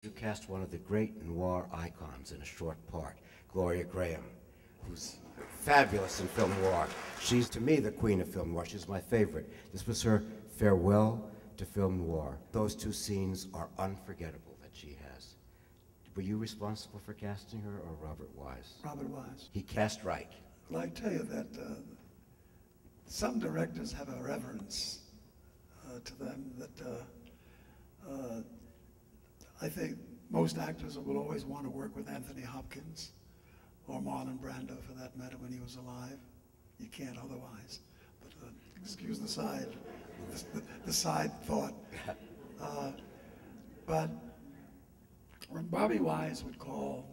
You cast one of the great noir icons in a short part, Gloria Grahame, who's fabulous in film noir. She's, to me, the queen of film noir. She's my favorite. This was her farewell to film noir. Those two scenes are unforgettable that she has. Were you responsible for casting her, or Robert Wise? Robert Wise. He cast right. Well, I tell you that some directors have a reverence to them that I think most actors will always want to work with Anthony Hopkins or Marlon Brando, for that matter, when he was alive. You can't otherwise. But excuse the side thought. But when Bobby Wise would call,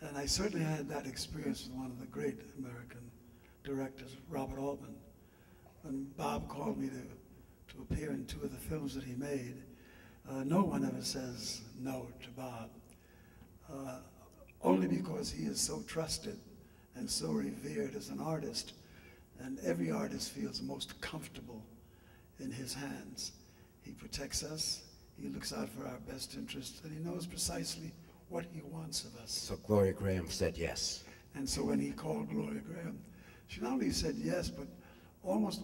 and I certainly had that experience with one of the great American directors, Robert Altman, when Bob called me to appear in two of the films that he made. No one ever says no to Bob, only because he is so trusted and so revered as an artist, and every artist feels most comfortable in his hands. He protects us, he looks out for our best interests, and he knows precisely what he wants of us. So Gloria Grahame said yes. And so when he called Gloria Grahame, she not only said yes, but almost,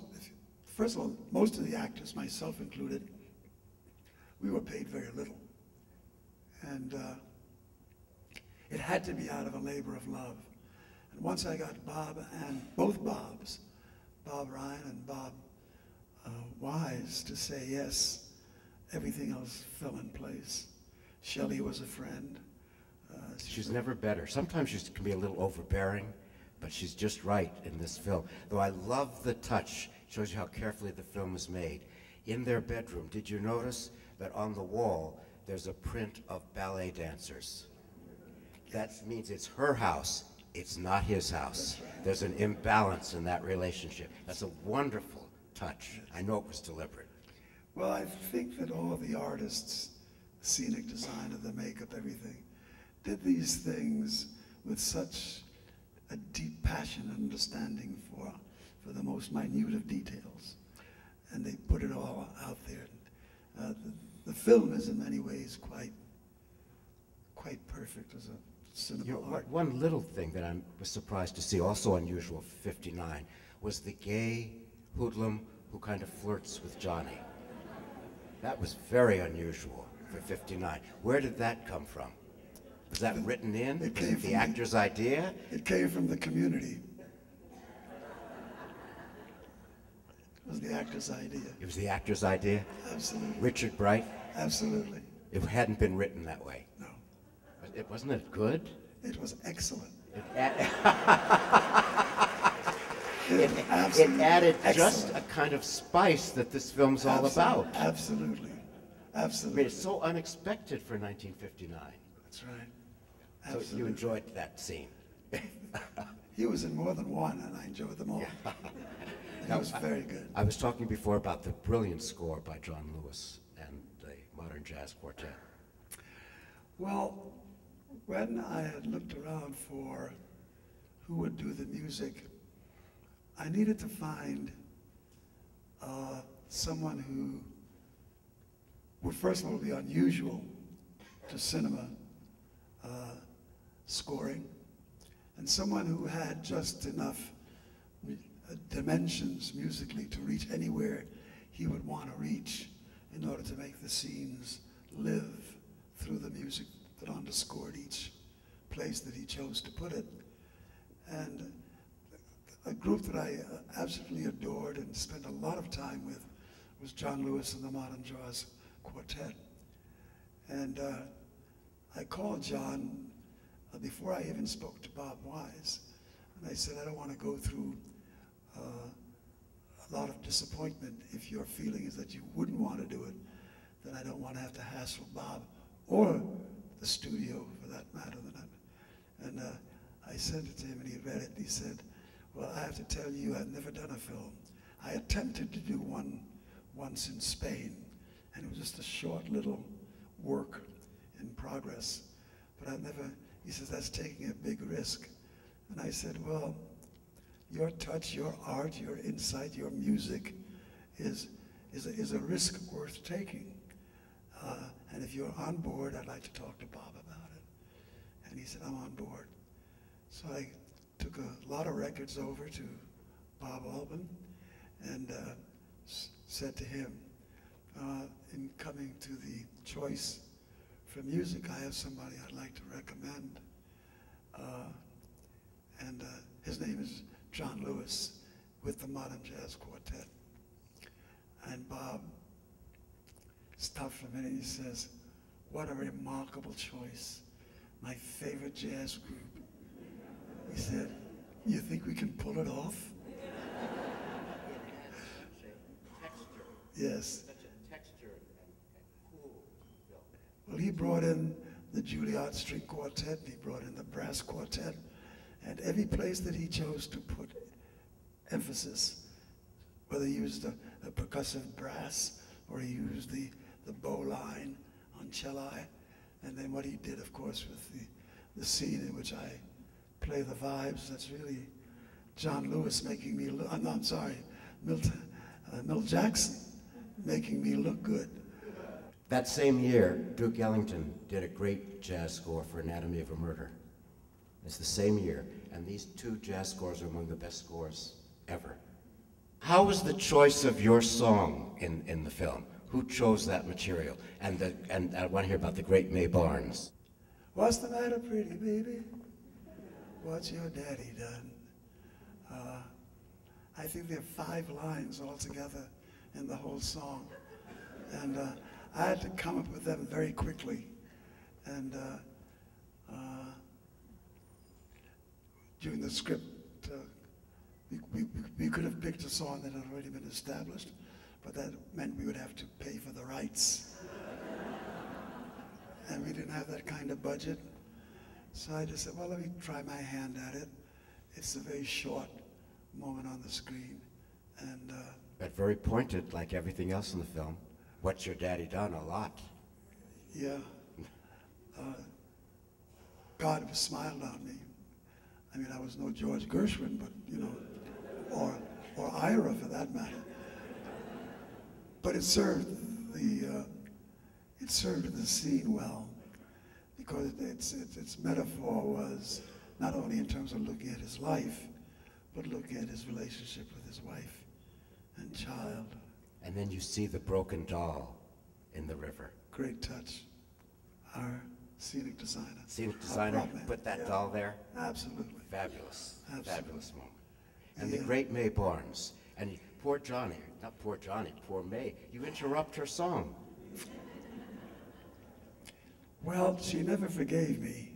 first of all, most of the actors, myself included, we were paid very little. And it had to be out of a labor of love. And once I got Bob, and both Bobs, Bob Ryan and Bob Wise, to say yes, everything else fell in place. Shelley was a friend. She's never better. Sometimes she can be a little overbearing, but she's just right in this film. Though I love the touch. Shows you how carefully the film is made. In their bedroom, did you notice that on the wall there's a print of ballet dancers? That means it's her house, it's not his house. Right. There's an imbalance in that relationship. That's a wonderful touch. I know it was deliberate. Well, I think that all the artists, scenic design of the makeup, everything, did these things with such a deep passion and understanding for the most minute of details. And they put it all out there. The film is in many ways quite perfect as a cinema art. One little thing that I was surprised to see, also unusual for 59, was the gay hoodlum who kind of flirts with Johnny. That was very unusual for 59. Where did that come from? Was that written in? Was it the actor's idea? It came from the community. It was the actor's idea. It was the actor's idea? Absolutely. Richard Bright? Absolutely. It hadn't been written that way. No. Wasn't it good? It was excellent. It added just a kind of spice that this film's all about. Absolutely. I Absolutely. mean, it's so unexpected for 1959. That's right. So Absolutely. you enjoyed that scene. He was in more than one, and I enjoyed them all. He was very good. I was talking before about the brilliant score by John Lewis and the Modern Jazz Quartet. Well, when I had looked around for who would do the music, I needed to find someone who would first of all be unusual to cinema scoring, and someone who had just enough dimensions musically to reach anywhere he would want to reach in order to make the scenes live through the music that underscored each place that he chose to put it. And a group that I absolutely adored and spent a lot of time with was John Lewis and the Modern Jazz Quartet. And I called John before I even spoke to Bob Wise, and I said, I don't want to go through a lot of disappointment. If your feeling is that you wouldn't want to do it, then I don't want to have to hassle Bob or the studio for that matter. And I sent it to him, and he read it, and he said, well, I have to tell you, I've never done a film. I attempted to do one once in Spain, and it was just a short little work in progress, but I've never, he says, that's taking a big risk. And I said, well, your touch, your art, your insight, your music is a risk worth taking. And if you're on board, I'd like to talk to Bob about it. And he said, I'm on board. So I took a lot of records over to Bob Albin and said to him, in coming to the choice for music, I have somebody I'd like to recommend. And his name is John Lewis with the Modern Jazz Quartet. And Bob stopped for a minute and he says, what a remarkable choice. My favorite jazz group. He said, you think we can pull it off? Yes. Such a texture and cool film. Well, he brought in the Juilliard String Quartet, he brought in the Brass Quartet, and every place that he chose to put emphasis, whether he used the percussive brass or he used the bow line on celli, and then what he did, of course, with the scene in which I play the vibes, that's really John Lewis making me look, no, I'm sorry, Milt Jackson making me look good. That same year, Duke Ellington did a great jazz score for Anatomy of a Murder. It's the same year, and these two jazz scores are among the best scores ever. How was the choice of your song in the film? Who chose that material? And I want to hear about the great Mae Barnes. What's the matter, pretty baby? What's your daddy done? I think there are 5 lines altogether in the whole song. And I had to come up with them very quickly. And during the script, we could have picked a song that had already been established, but that meant we would have to pay for the rights. And we didn't have that kind of budget. So I just said, well, let me try my hand at it. It's a very short moment on the screen. And But very pointed, like everything else in the film. What's your daddy done? A lot. yeah, God smiled on me. I mean, I was no George Gershwin, but, you know, or Ira for that matter. But it served the scene well, because its metaphor was not only in terms of looking at his life, but looking at his relationship with his wife and child. And then you see the broken doll in the river. Great touch. Our scenic designer. Scenic designer put that doll there? Absolutely. Fabulous. Absolutely. Fabulous moment. And the great Mae Barnes. And poor Johnny, not poor Johnny, poor Mae. You interrupt her song. Well, she never forgave me.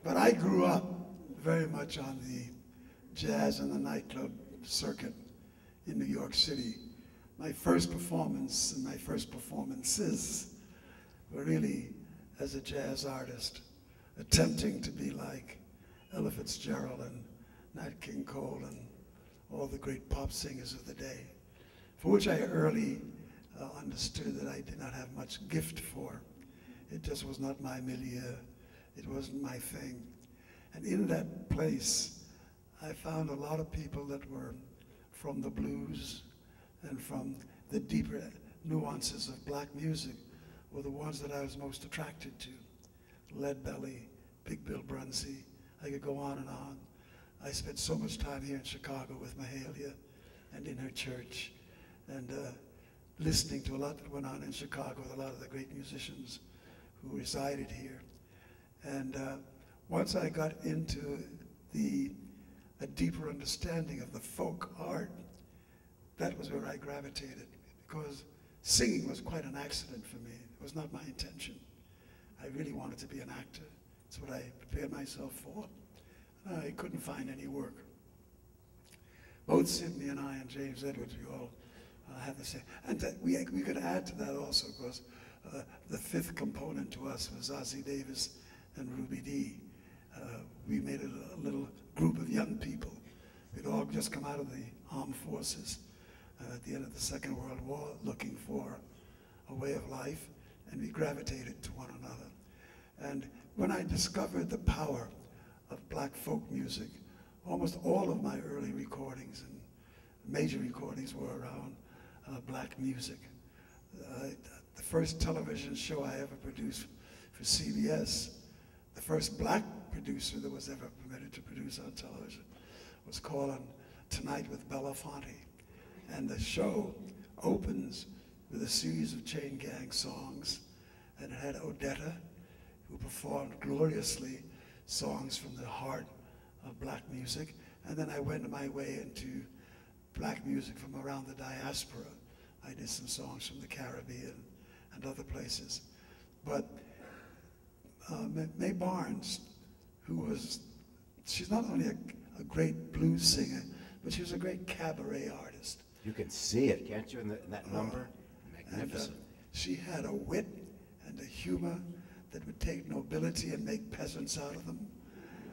But I grew up very much on the jazz and the nightclub circuit in New York City. My first performance and my first performances were really as a jazz artist, attempting to be like Ella Fitzgerald and Nat King Cole and all the great pop singers of the day, for which I early understood that I did not have much gift for. It just was not my milieu. It wasn't my thing. And in that place, I found a lot of people that were from the blues and from the deeper nuances of black music were the ones that I was most attracted to. Leadbelly, Big Bill Brunsey, I could go on and on. I spent so much time here in Chicago with Mahalia and in her church, and listening to a lot that went on in Chicago with a lot of the great musicians who resided here. And once I got into a deeper understanding of the folk art, that was where I gravitated, because singing was quite an accident for me. It was not my intention. I really wanted to be an actor. That's what I prepared myself for. I couldn't find any work. Both Sidney and I and James Edwards, we all had the same. And we could add to that also, because the fifth component to us was Ozzie Davis and Ruby Dee. We made a little group of young people. We'd all just come out of the armed forces at the end of the Second World War, looking for a way of life, and we gravitated to one another. And when I discovered the power of black folk music, almost all of my early recordings and major recordings were around black music. The first television show I ever produced for CBS, the first black producer that was ever permitted to produce on television, was called Tonight with Belafonte. And the show opens with a series of chain gang songs, and it had Odetta, who performed gloriously songs from the heart of black music. And then I went my way into black music from around the diaspora. I did some songs from the Caribbean and other places. But Mae Barnes, she's not only a great blues singer, but she was a great cabaret artist. You can see it, can't you, in that number? Magnificent. And, she had a wit and a humor that would take nobility and make peasants out of them,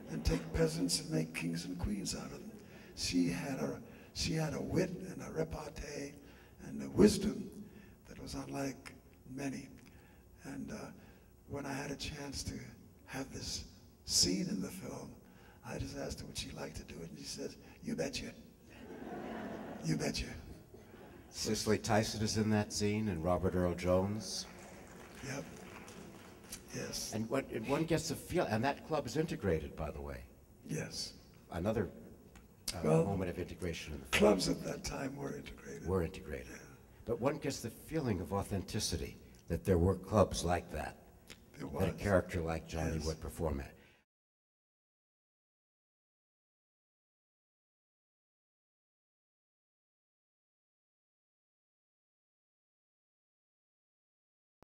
and take peasants and make kings and queens out of them. She had a wit and a repartee and a wisdom that was unlike many. And when I had a chance to have this scene in the film, I just asked her would she like to do it, and she says, "You betcha. You betcha." Cicely Tyson is in that scene, and Robert Earl Jones. Yep. Yes. And one gets a feel, and that club is integrated, by the way. Yes. Another moment of integration in the film. Clubs at that time were integrated. Were integrated. Yeah. But one gets the feeling of authenticity, that there were clubs like that. There was. That a character like Johnny Yes. would perform at.